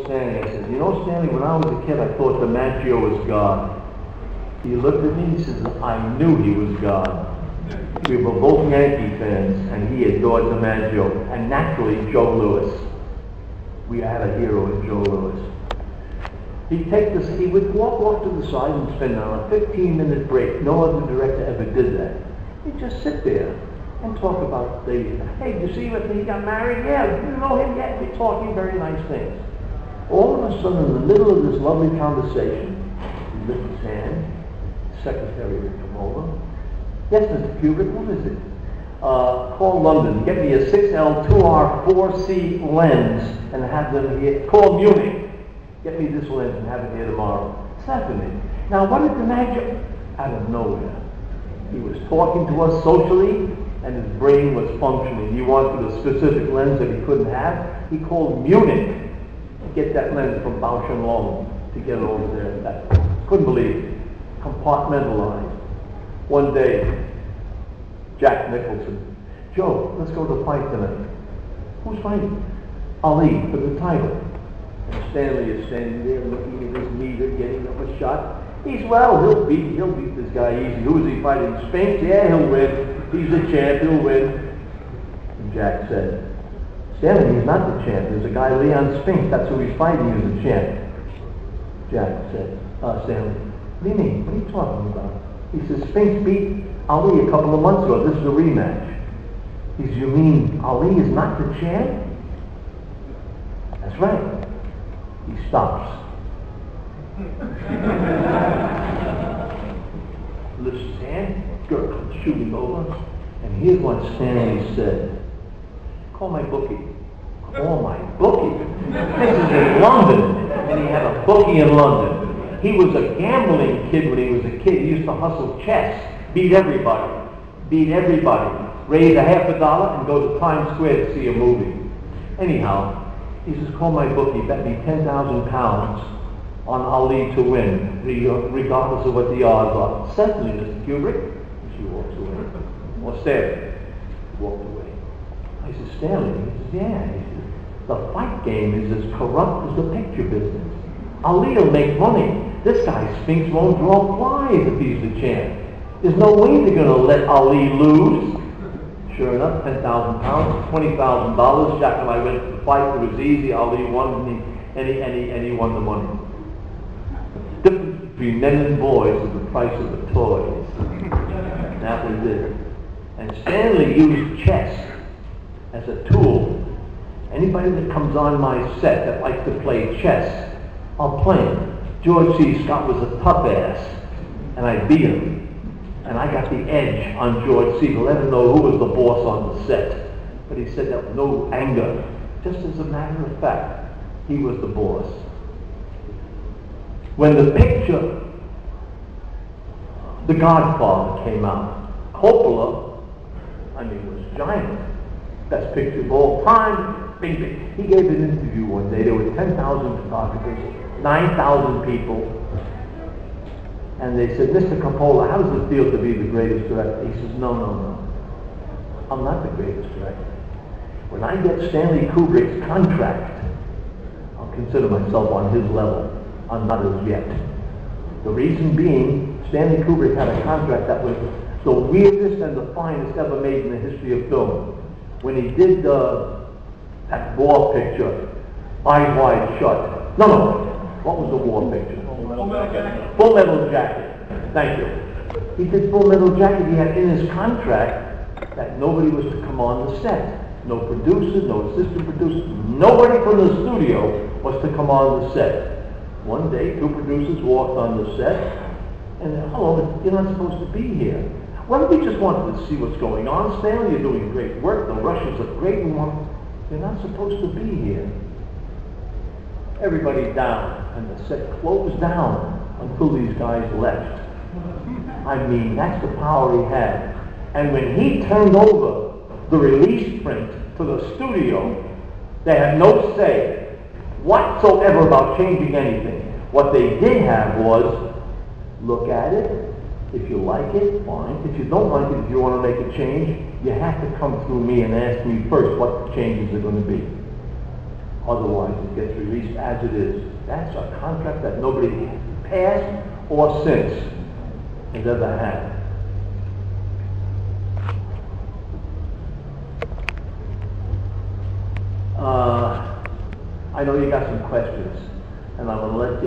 Stanley. I said, you know, Stanley, when I was a kid, I thought DiMaggio was God. He looked at me and he says, I knew he was God. We were both Yankee fans, and he adored DiMaggio, and naturally, Joe Louis. We had a hero in Joe Louis. He would walk off to the side and spend a 15-minute break. No other director ever did that. He'd just sit there and talk about hey, you see what he got married? Yeah, you know him yet? We're talking very nice things. All of a sudden, in the middle of this lovely conversation, he lifted his hand, the secretary would come over. Yes, Mr. Kubrick, what is it? Call London, get me a 6L 2R 4C lens and have them here. Call Munich. Get me this lens and have it here tomorrow. It's happening. Now, what did DiMaggio? Out of nowhere. He was talking to us socially, and his brain was functioning. He wanted a specific lens that he couldn't have. He called Munich to get that lens from Bausch & Lomb to get it over there. Couldn't believe it. Compartmentalized. One day, Jack Nicholson, Joe, let's go to the fight tonight. Who's fighting? Ali, for the title. And Stanley is standing there looking at his meter, getting up a shot. He'll beat this guy easy. Who is he fighting? Spinks? Yeah, he'll win. He's the champ, he'll win. And Jack said, Stanley, he's not the champ. There's a guy, Leon Spinks, that's who he's fighting, he's the champ. Jack said, Stanley, what do you mean? What are you talking about? He says, Spinks beat Ali a couple of months ago. This is a rematch. He says, you mean Ali is not the champ? That's right. He stops. Lifts his hand, girl comes shooting over, and here's what Stanley said. Call my bookie. Call my bookie? This is in London, and he had a bookie in London. He was a gambling kid when he was a kid. He used to hustle chess, beat everybody, raise $50 and go to Times Square to see a movie. Anyhow, he says, call my bookie, bet me 10,000 pounds on Ali to win, regardless of what the odds are. Certainly, Mr. Kubrick. And she walks away. Or Stanley walked away. I said, Stanley? He says, yeah. He says, the fight game is as corrupt as the picture business. Ali will make money. This guy Spinks won't draw flies if he's the champ. There's no way they're going to let Ali lose. Sure enough, 10,000 pounds, $20,000. Jack and I went to the fight. It was easy. Ali won, and he won the money. The difference between men and boys is the price of the toys. That was it. And Stanley used chess as a tool. Anybody that comes on my set that likes to play chess, I'll play him. George C. Scott was a tough ass, and I beat him. And I got the edge on George C. to let him know who was the boss on the set. But he said that with no anger. Just as a matter of fact, he was the boss. When the picture, The Godfather, came out, Coppola, was giant. Best picture of all time. Bing, bing. He gave an interview one day. There were 10,000 photographers, 9,000 people. And they said, Mr. Coppola, how does it feel to be the greatest director? He says, no. I'm not the greatest director. When I get Stanley Kubrick's contract, I'll consider myself on his level. I'm not as yet. The reason being, Stanley Kubrick had a contract that was the weirdest and the finest ever made in the history of film. When he did that war picture, Eyes Wide Shut. No. What was the war picture? Full Metal Jacket. Thank you. He did Full Metal Jacket. He had in his contract that nobody was to come on the set. No producers, no assistant producers. Nobody from the studio was to come on the set. One day, 2 producers walked on the set, and hello, you're not supposed to be here. Well, we just wanted to see what's going on. Stanley, you're doing great work. The Russians are great. You're not supposed to be here. Everybody down, and the set closed down until these guys left. That's the power he had. And when he turned over the release print to the studio, they had no say whatsoever about changing anything. What they did have was, look at it. If you like it, fine. If you don't like it, if you want to make a change, you have to come through me and ask me first what the changes are going to be. Otherwise, it gets released as it is. That's a contract that nobody past or since has ever had. I know you got some questions, and I'm going to let you